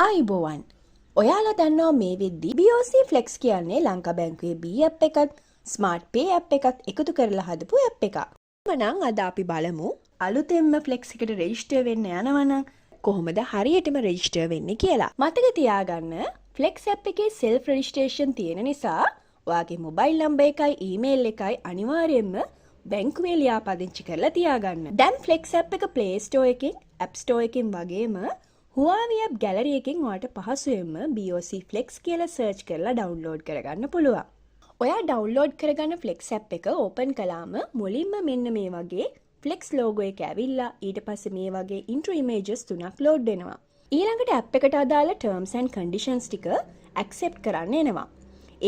ආයිබෝවන් ඔයාලා දන්නවා මේ වෙද්දී BOC Flex කියන්නේ ලංකා බැංකුවේ B app එකත් Smart Pay app එකත් එකතු කරලා හදපු app එකක්. මනම් අද අපි බලමු අලුතෙන්ම Flex එකට register වෙන්න යනවා නම් කොහොමද හරියටම register වෙන්නේ කියලා. මතක තියාගන්න Flex app එකේ self registration තියෙන නිසා ඔයාගේ mobile number එකයි email එකයි අනිවාර්යයෙන්ම බැංකුවේ ලියාපදිංචි කරලා තියාගන්න. දැන් Flex app එක Play Store එකකින් App Store එකකින් වගේම Huawei app gallery එකෙන් ඔයාට පහසුවෙන්ම BOC Flex කියලා search කරලා download කරගන්න පුළුවන්. ඔයා download කරගන්න Flex app එක open කළාම මුලින්ම මෙන්න මේ වගේ Flex logo එක ඇවිල්ලා ඊට පස්සේ මේ වගේ intro images තුනක් load වෙනවා. ඊළඟට app එකට අදාළ terms and conditions ටික accept කරන්න එනවා.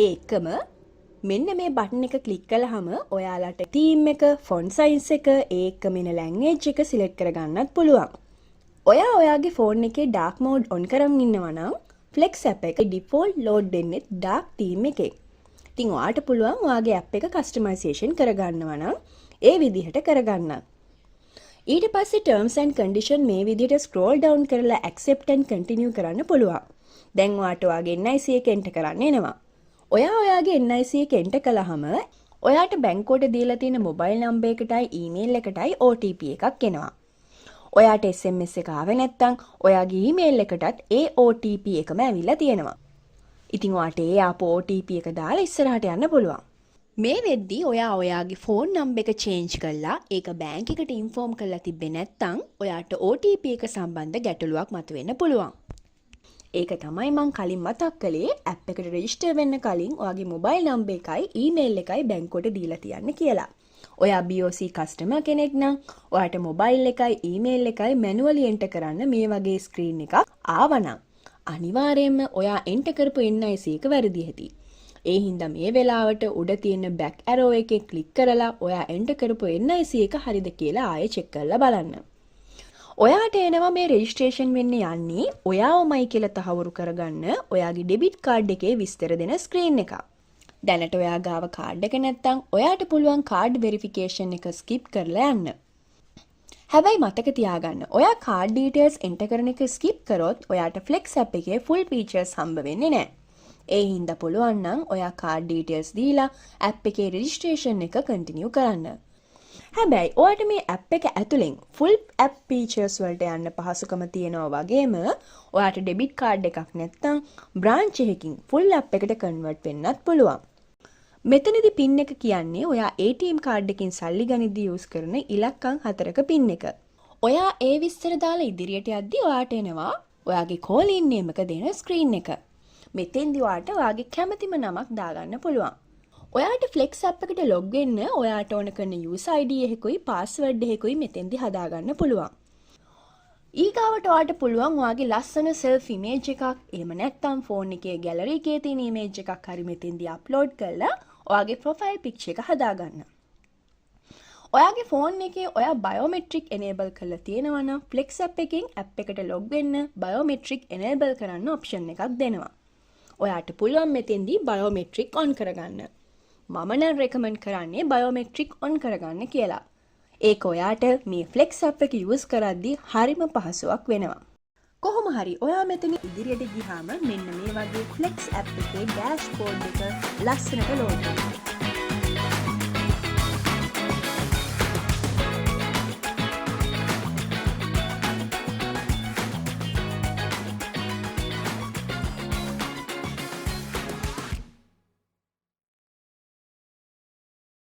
ඒ එකම මෙන්න මේ button එක click කළාම ඔයාලට theme එක, font size එක, ඒ එක්කම එන language එක select කරගන්නත් පුළුවන්. ඔයාගේ ෆෝන් එකේ dark mode on කරන් ඉන්නවා නම් Flex app එක default load දෙන්නේ dark theme එකේ. ඉතින් ඔයාට පුළුවන් ඔයාගේ app එක customization කරගන්නවා නම් ඒ විදිහට කරගන්න. ඊට පස්සේ terms and condition මේ විදිහට scroll down කරලා accept and continue කරන්න පුළුවන්. දැන් ඔයාට ඔයාගේ NIC එක enter කරන්න එනවා. ඔයාගේ NIC එක enter කළාම ඔයාට බැංකුවට දීලා තියෙන mobile number එකටයි email එකටයි OTP එකක් එනවා. ඔයාට SMS එක ආවේ නැත්නම් ඔයාගේ ඊමේල් එකටත් ඒ OTP එකම ඇවිල්ලා තියෙනවා. ඉතින් ඔයාට ඒ ආපු OTP එක දාලා ඉස්සරහට යන්න පුළුවන්. මේ වෙද්දී ඔයාගේ ෆෝන් නම්බර් එක change කරලා ඒක බැංක් එකට ඉන්ෆෝම් කරලා තිබ්බේ නැත්නම් ඔයාට OTP එක සම්බන්ධ ගැටලුවක් මතුවෙන්න පුළුවන්. ඒක තමයි මම කලින් මතක් කළේ app එකට register වෙන්න කලින් ඔයාගේ mobile number එකයි email එකයි බැංකුවට දීලා තියන්න කියලා. ඔයා BOC customer කෙනෙක් නම් ඔයාට mobile එකයි email එකයි manually enter කරන්න මේ වගේ screen එකක් ආවනම් අනිවාර්යයෙන්ම ඔයා enter කරපු NIC එක වැරදි ඇති. ඒ හින්දා මේ වෙලාවට උඩ තියෙන back arrow එකේ click කරලා ඔයා enter කරපු NIC එක හරිද කියලා ආයෙ check කරලා බලන්න. ඔයාට එනවා මේ registration වෙන්න යන්නේ ඔයාවමයි කියලා තහවුරු කරගන්න ඔයාගේ debit card එකේ විස්තර දෙන screen එකක්. දැනට ඔයා ගාව කාඩ් එක නැත්තම් ඔයාට පුළුවන් කාඩ් වෙරිෆිකේෂන් එක ස්කිප් කරලා යන්න. හැබැයි මතක තියාගන්න ඔයා කාඩ් ඩීටේල්ස් එන්ටර් කරන එක ස්කිප් කරොත් ඔයාට Flex app එකේ full features හම්බ වෙන්නේ නැහැ. ඒ හින්දා පුළුවන් නම් ඔයා කාඩ් ඩීටේල්ස් දීලා app එකේ registration එක continue කරන්න. හැබැයි ඔයාට මේ app එක ඇතුලෙන් full app features වලට යන්න පහසුකම තියෙනවා වගේම ඔයාට debit card එකක් නැත්තම් branch එකකින් full app එකට convert වෙන්නත් පුළුවන්. මෙතනදී PIN එක කියන්නේ ඔයා ATM කාඩ් එකකින් සල්ලි ගනිද්දී use කරන ඉලක්කම් 4ක PIN එක. ඔයා ඒ විස්තර දාලා ඉදිරියට යද්දී ඔයාට එනවා ඔයාගේ call in name එක දෙන screen එක. මෙතෙන්දී ඔයාට ඔයාගේ කැමතිම නමක් දාගන්න පුළුවන්. ඔයාට Flex app එකට log වෙන්න ඔයාට ඕන කරන user ID එකකුයි password එකකුයි මෙතෙන්දී හදාගන්න පුළුවන්. ඊගාවට ඔයාට පුළුවන් ඔයාගේ ලස්සන self image එකක් එහෙම නැත්නම් phone එකේ gallery එකේ තියෙන image එකක් හරි මෙතෙන්දී upload කරලා ඔයාගේ profile picture එක හදාගන්න. ඔයාගේ phone එකේ ඔයා biometric enable කරලා තියෙනවා නම් Flex app එකෙන් app එකට log වෙන්න biometric enable කරන්න option එකක් දෙනවා. ඔයාට පුළුවන් මෙතෙන්දී biometric on කරගන්න. මම නම් recommend කරන්නේ biometric on කරගන්න කියලා. ඒක ඔයාට මේ Flex app එක use කරද්දී හරිම පහසුවක් වෙනවා. කොහොම හරි ඔයා මෙතන ඉදිරියට ගියාම මෙන්න මේ වගේ Flex app එකේ dashboard එක ලස්සනට load වෙනවා.